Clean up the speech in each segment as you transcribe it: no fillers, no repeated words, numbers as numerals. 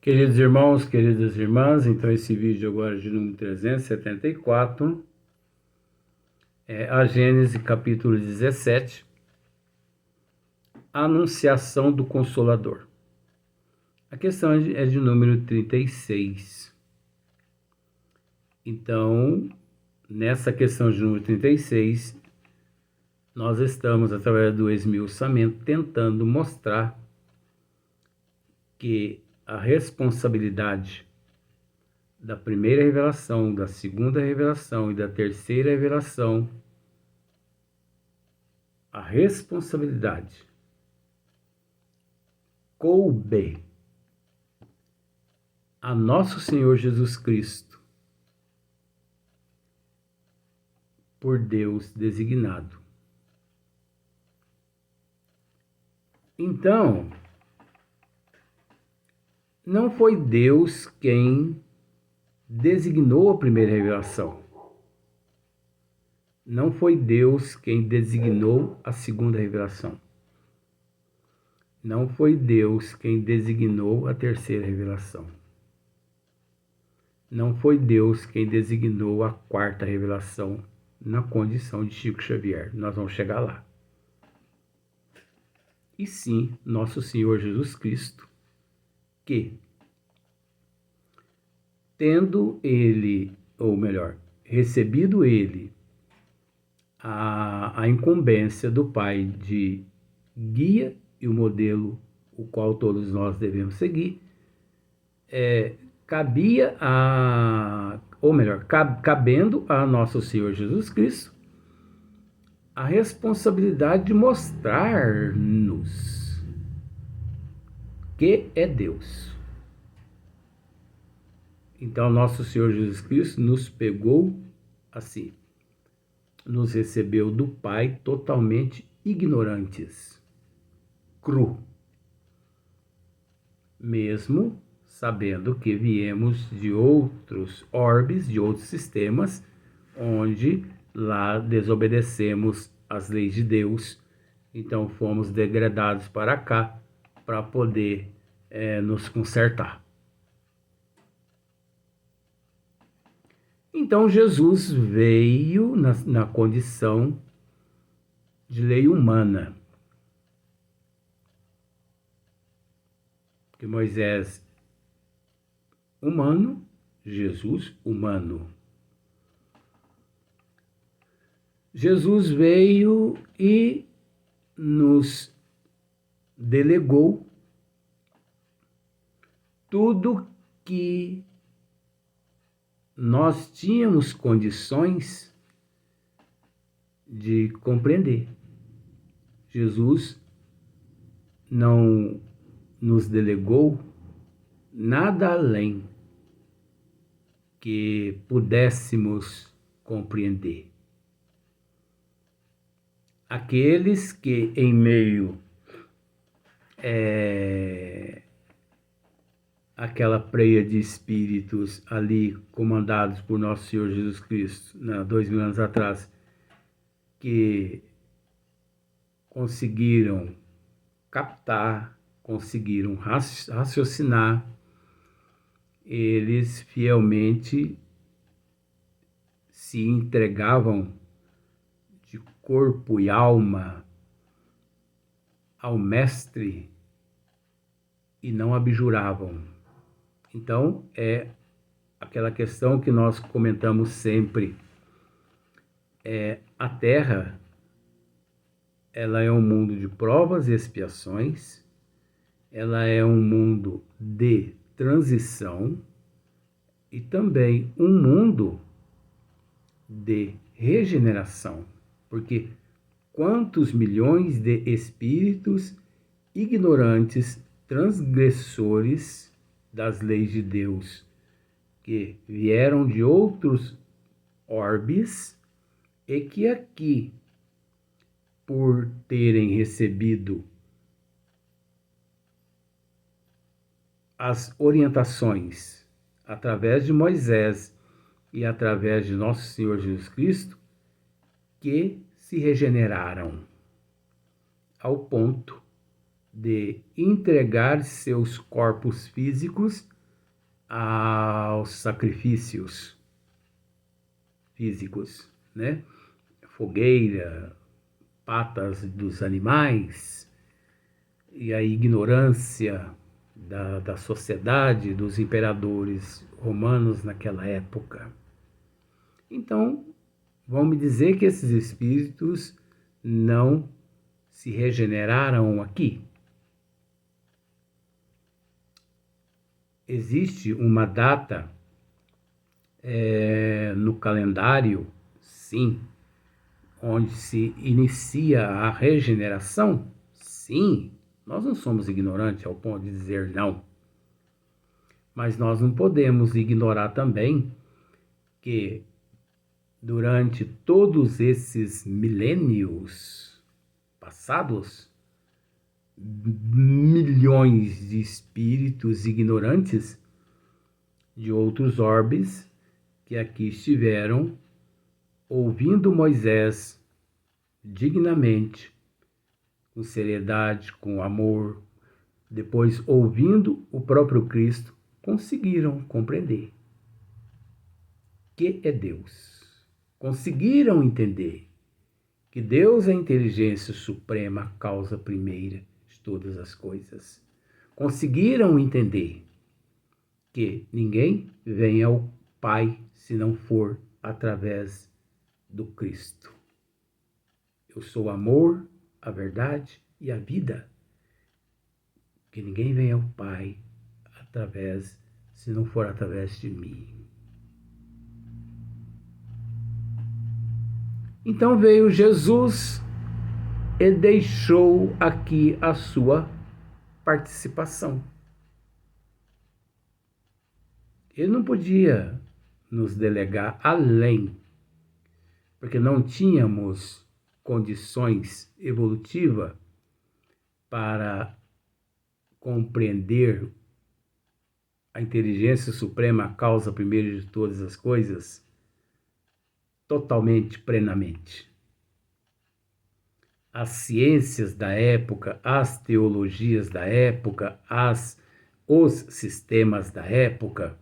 Queridos irmãos, queridas irmãs, então esse vídeo agora de número 374 é a Gênesis capítulo 17, Anunciação do Consolador. A questão é de número 36. Então, nessa questão de número 36, nós estamos, através do esmiuçamento, tentando mostrar que a responsabilidade da primeira revelação, da segunda revelação e da terceira revelação, a responsabilidade coube a nosso Senhor Jesus Cristo, por Deus designado. Então, não foi Deus quem designou a primeira revelação. Não foi Deus quem designou a segunda revelação. Não foi Deus quem designou a terceira revelação. Não foi Deus quem designou a quarta revelação na condição de Chico Xavier. Nós vamos chegar lá. E sim, nosso Senhor Jesus Cristo, que, tendo ele, ou melhor, recebido ele a incumbência do Pai de guia e o modelo o qual todos nós devemos seguir, cabendo a nosso Senhor Jesus Cristo a responsabilidade de mostrar-nos que é Deus. Então, nosso Senhor Jesus Cristo nos pegou assim, nos recebeu do Pai totalmente ignorantes, cru, mesmo sabendo que viemos de outros orbes, de outros sistemas, onde lá desobedecemos as leis de Deus, então fomos degradados para cá para poder nos consertar. Então Jesus veio na condição de lei humana. Que Moisés humano, Jesus humano. Jesus veio e nos delegou tudo que nós tínhamos condições de compreender. Jesus não nos delegou nada além que pudéssemos compreender. Aqueles que em meio aquela preia de espíritos ali comandados por nosso Senhor Jesus Cristo, 2000 anos atrás, que conseguiram captar, conseguiram raciocinar, eles fielmente se entregavam de corpo e alma ao Mestre e não abjuravam. Então, é aquela questão que nós comentamos sempre. A Terra, ela é um mundo de provas e expiações, ela é um mundo de transição e também um mundo de regeneração, porque quantos milhões de espíritos ignorantes, transgressores das leis de Deus, que vieram de outros orbes e que aqui, por terem recebido as orientações através de Moisés e através de nosso Senhor Jesus Cristo, que se regeneraram ao ponto de entregar seus corpos físicos aos sacrifícios físicos, né? Fogueira, patas dos animais, e a ignorância da sociedade, dos imperadores romanos naquela época. Então, vão me dizer que esses espíritos não se regeneraram aqui? Existe uma data no calendário, sim, onde se inicia a regeneração? Sim, nós não somos ignorantes ao ponto de dizer não. Mas nós não podemos ignorar também que durante todos esses milênios passados, milhões de espíritos ignorantes de outros orbes que aqui estiveram ouvindo Moisés dignamente, com seriedade, com amor, depois ouvindo o próprio Cristo, conseguiram compreender que é Deus. Conseguiram entender que Deus é a inteligência suprema, a causa primeira de todas as coisas. Conseguiram entender que ninguém vem ao Pai se não for através do Cristo. Eu sou o amor, a verdade e a vida. Que ninguém vem ao Pai se não for através de mim. Então veio Jesus e deixou aqui a sua participação. Ele não podia nos delegar além, porque não tínhamos condições evolutivas para compreender a inteligência suprema, a causa primeira de todas as coisas, totalmente, plenamente. As ciências da época, as teologias da época, os sistemas da época,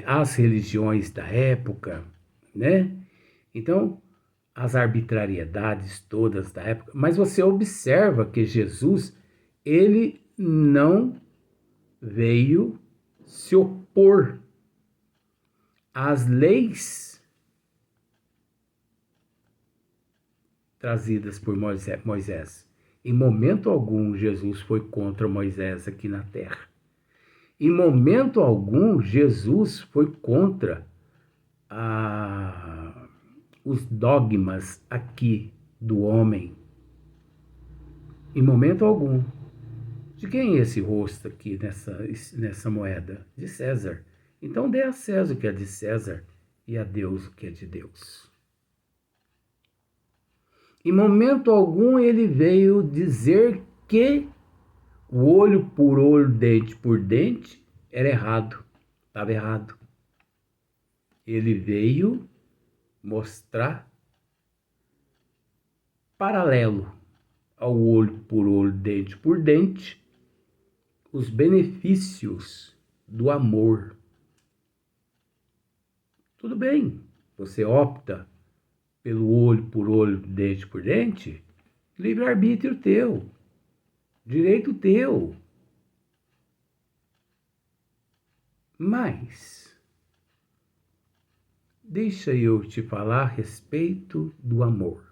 as religiões da época, né? Então, as arbitrariedades todas da época. Mas você observa que Jesus, ele não veio se opor às leis trazidas por Moisés. Em momento algum, Jesus foi contra Moisés aqui na terra. Em momento algum, Jesus foi contra os dogmas aqui do homem. Em momento algum. De quem é esse rosto aqui nessa moeda? De César. Então dê a César o que é de César e a Deus o que é de Deus. Em momento algum ele veio dizer que o olho por olho, dente por dente, era errado. Estava errado. Ele veio mostrar paralelo ao olho por olho, dente por dente, os benefícios do amor. Tudo bem, você opta pelo olho por olho, dente por dente, livre-arbítrio teu, direito teu. Mas, deixa eu te falar a respeito do amor.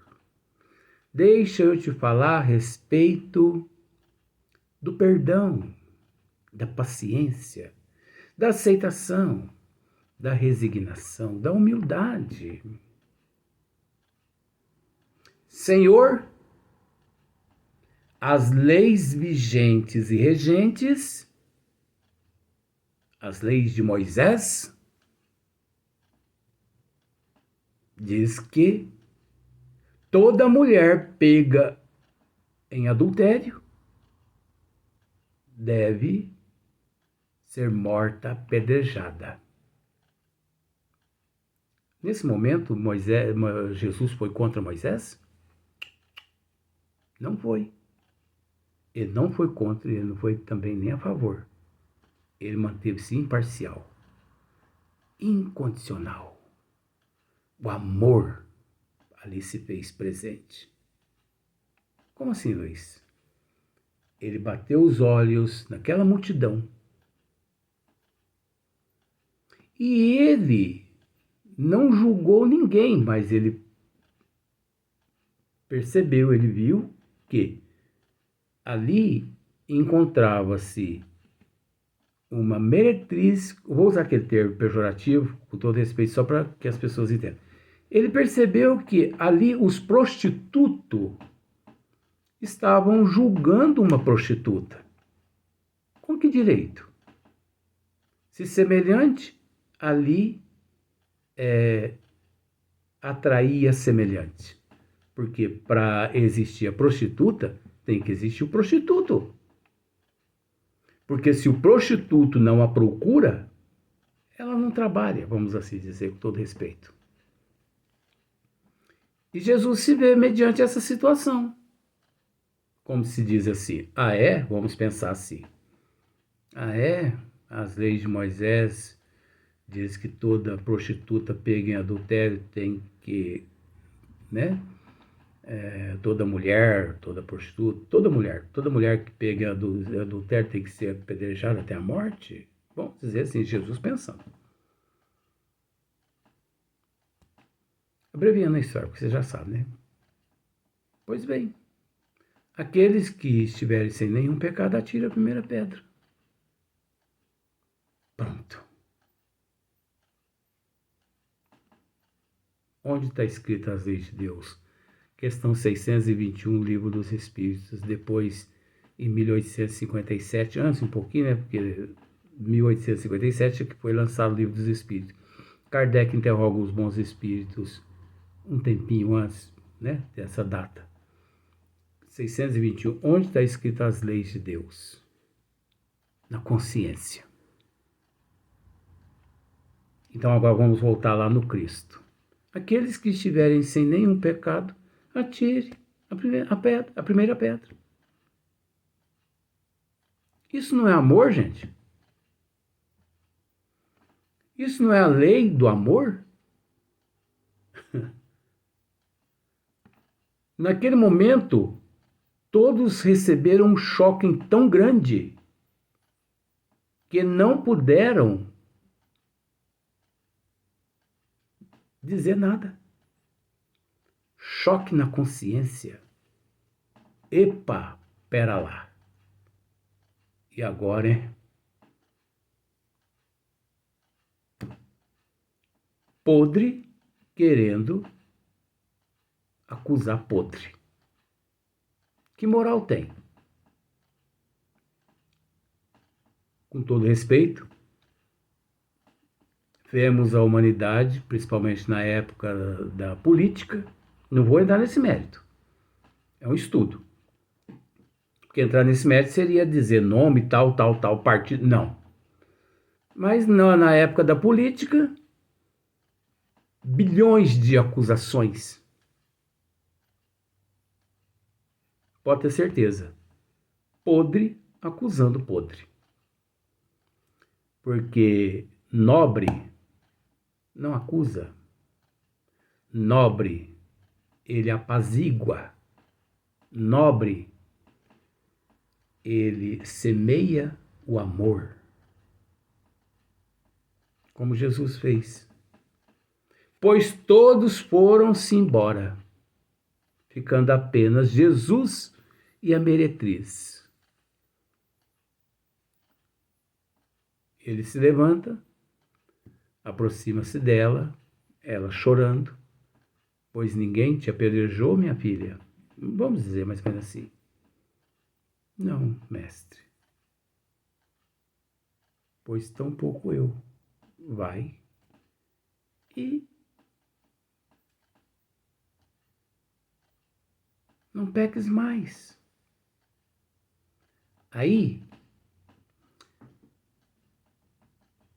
Deixa eu te falar a respeito do perdão, da paciência, da aceitação, da resignação, da humildade. Senhor, as leis vigentes e regentes, as leis de Moisés, diz que toda mulher pega em adultério deve ser morta apedrejada. Nesse momento, Jesus foi contra Moisés? Não foi. Ele não foi contra, ele não foi também nem a favor. ele manteve-se imparcial, incondicional. O amor ali se fez presente. Como assim, Luiz? Ele bateu os olhos naquela multidão e ele não julgou ninguém, mas ele percebeu, ele viu que ali encontrava-se uma meretriz, vou usar aquele termo pejorativo, com todo respeito, só para que as pessoas entendam. Ele percebeu que ali os prostitutos estavam julgando uma prostituta. Com que direito? Se semelhante ali atraía semelhante. Porque para existir a prostituta, tem que existir o prostituto. Porque se o prostituto não a procura, ela não trabalha, vamos assim dizer, com todo respeito. E Jesus se vê mediante essa situação. Como se diz assim, vamos pensar assim. As leis de Moisés diz que toda prostituta pega em adultério tem que, né? Toda mulher, toda prostituta, toda mulher que pega em adultério tem que ser apedrejada até a morte. Vamos dizer assim, Jesus pensando. Abreviando a história, porque você já sabe, né? Pois bem, aqueles que estiverem sem nenhum pecado, atira a primeira pedra. Pronto. Onde está escrita as leis de Deus? Questão 621, Livro dos Espíritos. Depois, em 1857, antes um pouquinho, né? Porque 1857 é que foi lançado o Livro dos Espíritos. Kardec interroga os bons espíritos um tempinho antes, né, dessa data. 621, onde está escrita as leis de Deus? Na consciência. Então agora vamos voltar lá no Cristo. Aqueles que estiverem sem nenhum pecado, atire a primeira pedra. Isso não é amor, gente? Isso não é a lei do amor? Naquele momento, todos receberam um choque tão grande que não puderam dizer nada. Choque na consciência. Epa, pera lá. E agora, hein? Podre querendo acusar podre. Que moral tem? Com todo respeito, vemos a humanidade, principalmente na época da política, não vou entrar nesse mérito, é um estudo. Porque entrar nesse mérito seria dizer nome, tal partido, não. Mas na época da política, bilhões de acusações. Pode ter certeza. Podre acusando podre. Porque nobre não acusa. Nobre, ele apazigua. Nobre, ele semeia o amor. Como Jesus fez. Pois todos foram-se embora, ficando apenas Jesus e a meretriz. Ele se levanta, aproxima-se dela, ela chorando, pois ninguém te apedrejou, minha filha. Vamos dizer mais ou menos assim. Não, mestre. Pois tão pouco eu. Vai e não peques mais. Aí,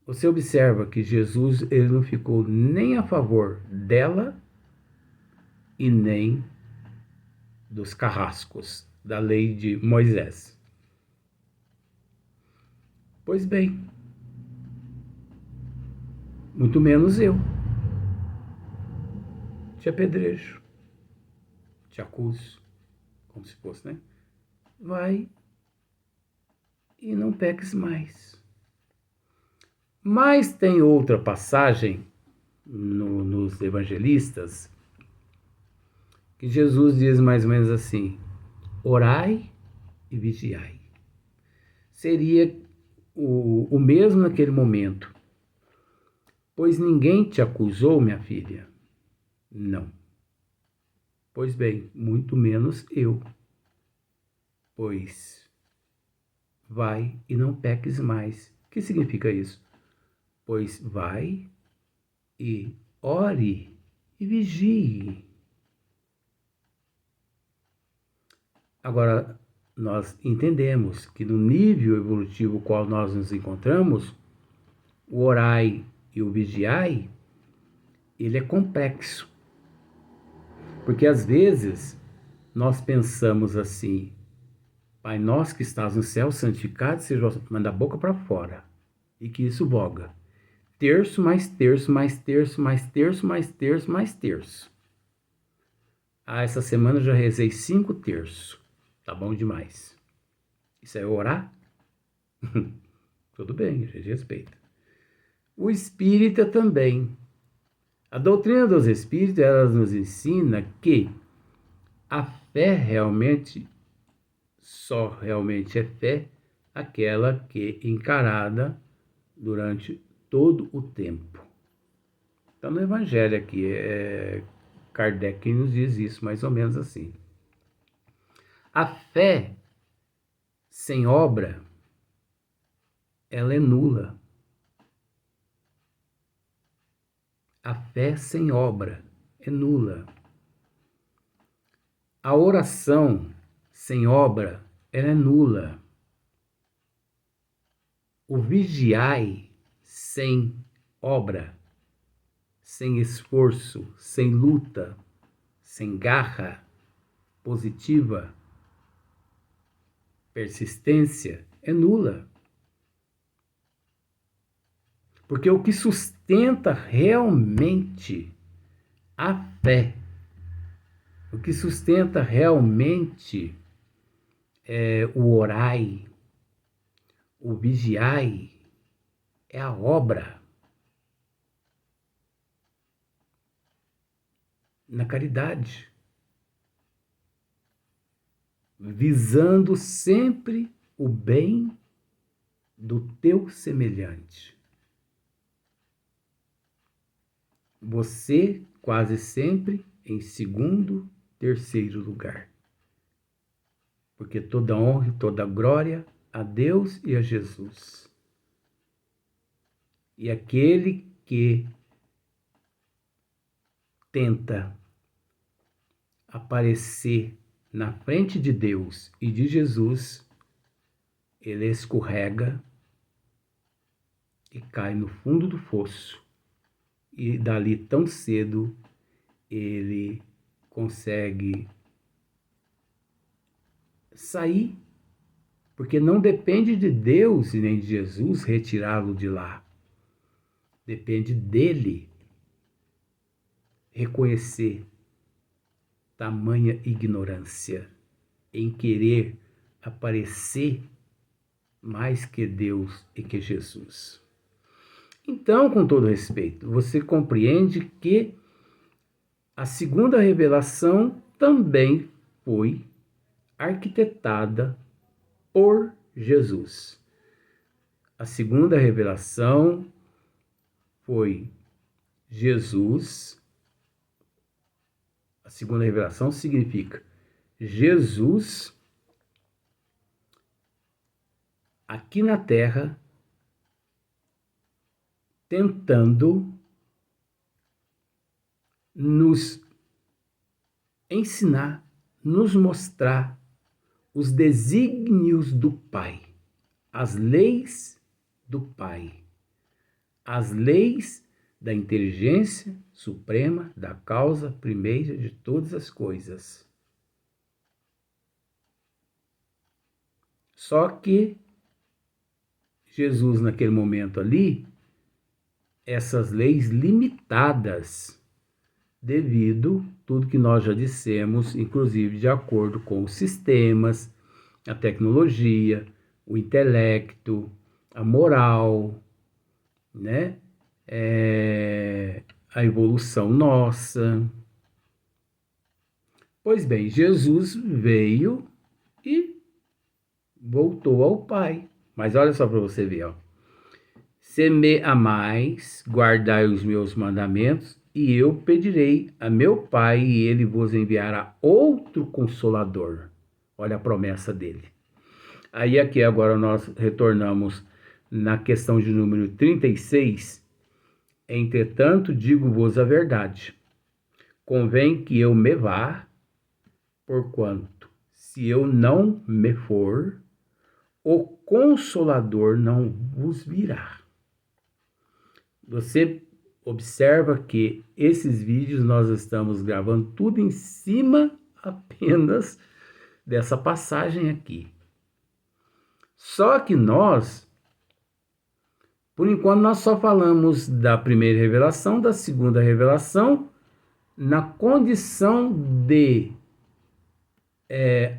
você observa que Jesus ele não ficou nem a favor dela e nem dos carrascos da lei de Moisés. Pois bem, muito menos eu. Te apedrejo, te acuso, como se fosse, né? Vai e não peques mais. Mas tem outra passagem nos evangelistas que Jesus diz mais ou menos assim: orai e vigiai. Seria o mesmo naquele momento. Pois ninguém te acusou, minha filha? Não. Pois bem, muito menos eu. Pois vai e não peques mais. O que significa isso? Pois vai e ore e vigie. Agora, nós entendemos que no nível evolutivo qual nós nos encontramos, o orai e o vigiai, ele é complexo. Porque às vezes nós pensamos assim: Pai nosso que estás no céu, santificado seja o vosso... Manda a boca para fora. E que isso voga. Terço mais terço, mais terço, mais terço, mais terço, mais terço. Ah, essa semana eu já rezei 5 terços. Tá bom demais. Isso é orar? Tudo bem, a gente respeita. O espírita também. A doutrina dos espíritos, ela nos ensina que a fé realmente, só realmente é fé aquela que é encarada durante todo o tempo. Então, no Evangelho aqui, Kardec nos diz isso, mais ou menos assim. A fé sem obra, ela é nula. A fé sem obra é nula. A oração sem obra, ela é nula. O vigiai sem obra, sem esforço, sem luta, sem garra positiva, persistência, é nula. Porque o que sustenta realmente a fé, o que sustenta realmente o orai, o vigiai, é a obra na caridade, visando sempre o bem do teu semelhante. Você quase sempre em segundo, terceiro lugar. Porque toda honra e toda glória a Deus e a Jesus. E aquele que tenta aparecer na frente de Deus e de Jesus, ele escorrega e cai no fundo do fosso. E dali tão cedo ele consegue sair, porque não depende de Deus e nem de Jesus retirá-lo de lá. Depende dele reconhecer tamanha ignorância em querer aparecer mais que Deus e que Jesus. Então, com todo respeito, você compreende que a segunda revelação também foi arquitetada por Jesus. A segunda revelação foi Jesus. A segunda revelação significa Jesus aqui na Terra tentando nos ensinar, nos mostrar os desígnios do Pai, as leis do Pai, as leis da inteligência suprema, da causa primeira de todas as coisas. Só que Jesus, naquele momento ali, essas leis limitadas devido tudo que nós já dissemos, inclusive de acordo com os sistemas, a tecnologia, o intelecto, a moral, né? A evolução nossa. Pois bem, Jesus veio e voltou ao Pai. Mas olha só para você ver, ó. Se me amais, guardai os meus mandamentos, e eu pedirei a meu Pai, e ele vos enviará outro Consolador. Olha a promessa dele. Aí aqui agora nós retornamos na questão de número 36. Entretanto, digo-vos a verdade. Convém que eu me vá, porquanto, se eu não me for, o Consolador não vos virá. Você observa que esses vídeos nós estamos gravando tudo em cima apenas dessa passagem aqui. Só que nós, por enquanto, nós só falamos da primeira revelação, da segunda revelação, na condição de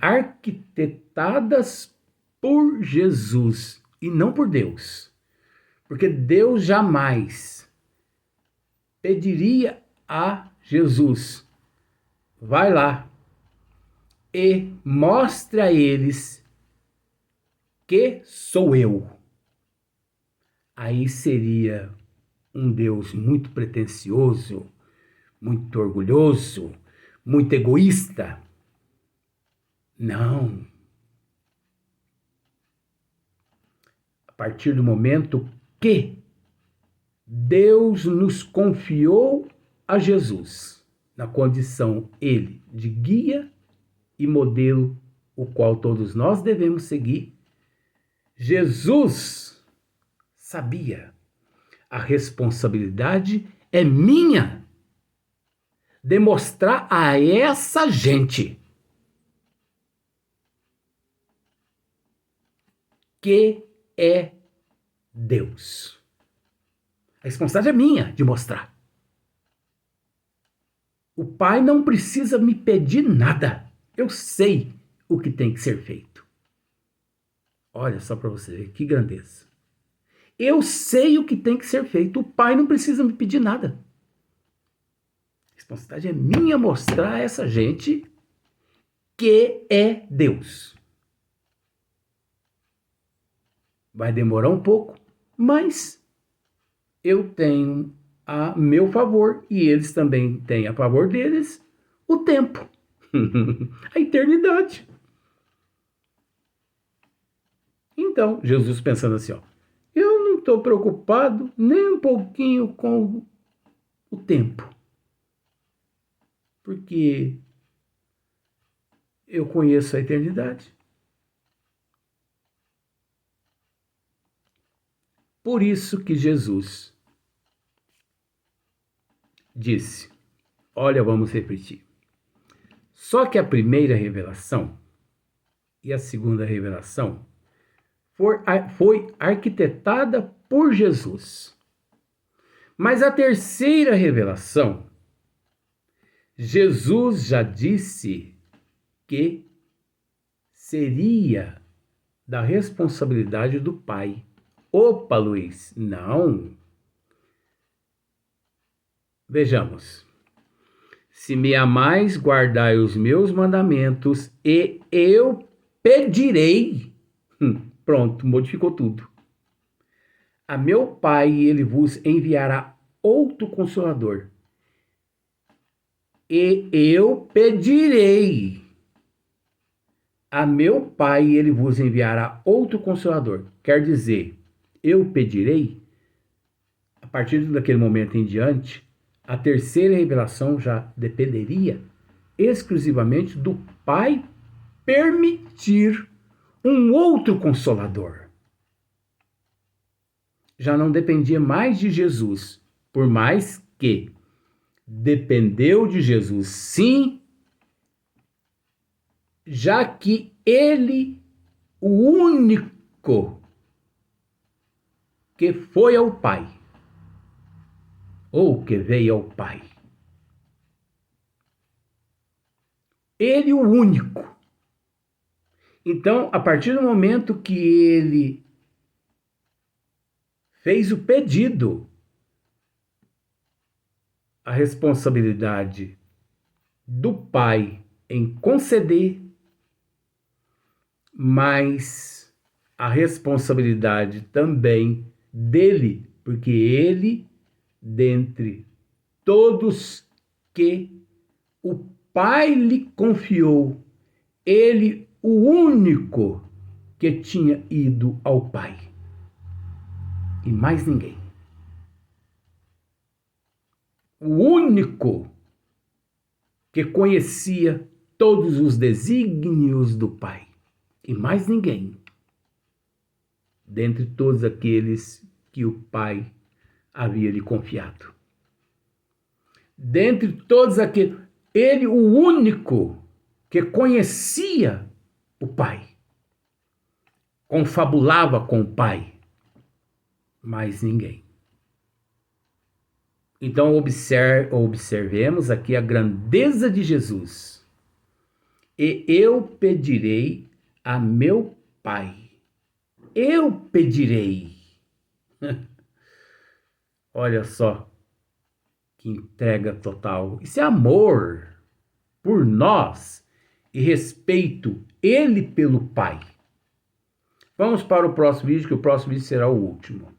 arquitetadas por Jesus e não por Deus. Porque Deus jamais pediria a Jesus: vai lá e mostre a eles que sou eu. Aí seria um Deus muito pretensioso, muito orgulhoso, muito egoísta. Não. A partir do momento que Deus nos confiou a Jesus, na condição ele de guia e modelo, o qual todos nós devemos seguir, Jesus sabia: a responsabilidade é minha de mostrar a essa gente que é Deus. A responsabilidade é minha de mostrar. O Pai não precisa me pedir nada. Eu sei o que tem que ser feito. Olha só para você ver que grandeza. Eu sei o que tem que ser feito. O Pai não precisa me pedir nada. A responsabilidade é minha mostrar a essa gente que é Deus. Vai demorar um pouco, mas eu tenho a meu favor, e eles também têm a favor deles, o tempo, a eternidade. Então, Jesus pensando assim, ó, eu não estou preocupado nem um pouquinho com o tempo, porque eu conheço a eternidade. Por isso que Jesus disse, olha, vamos repetir. Só que a primeira revelação e a segunda revelação foi arquitetada por Jesus. Mas a terceira revelação, Jesus já disse que seria da responsabilidade do Pai. Opa, Luiz, não. Vejamos. Se me amais, guardai os meus mandamentos, e eu pedirei. Pronto, modificou tudo. A meu Pai, ele vos enviará outro Consolador. E eu pedirei. A meu Pai, ele vos enviará outro Consolador. Quer dizer, eu pedirei. A partir daquele momento em diante, a terceira revelação já dependeria exclusivamente do Pai permitir um outro Consolador. Já não dependia mais de Jesus, por mais que dependeu de Jesus, sim, já que ele, o único que foi ao Pai, ou que veio ao Pai. Ele o único. Então, a partir do momento que ele fez o pedido, a responsabilidade do Pai em conceder, mas a responsabilidade também dele, porque ele, dentre todos que o Pai lhe confiou, ele o único que tinha ido ao Pai. E mais ninguém. O único que conhecia todos os desígnios do Pai. E mais ninguém. Dentre todos aqueles que o Pai havia lhe confiado. Dentre todos aqueles, ele o único que conhecia o Pai. Confabulava com o Pai. Mais ninguém. Então observemos aqui a grandeza de Jesus. E eu pedirei a meu Pai. Eu pedirei. Olha só que entrega total. Isso é amor por nós e respeito ele pelo Pai. Vamos para o próximo vídeo, que o próximo vídeo será o último.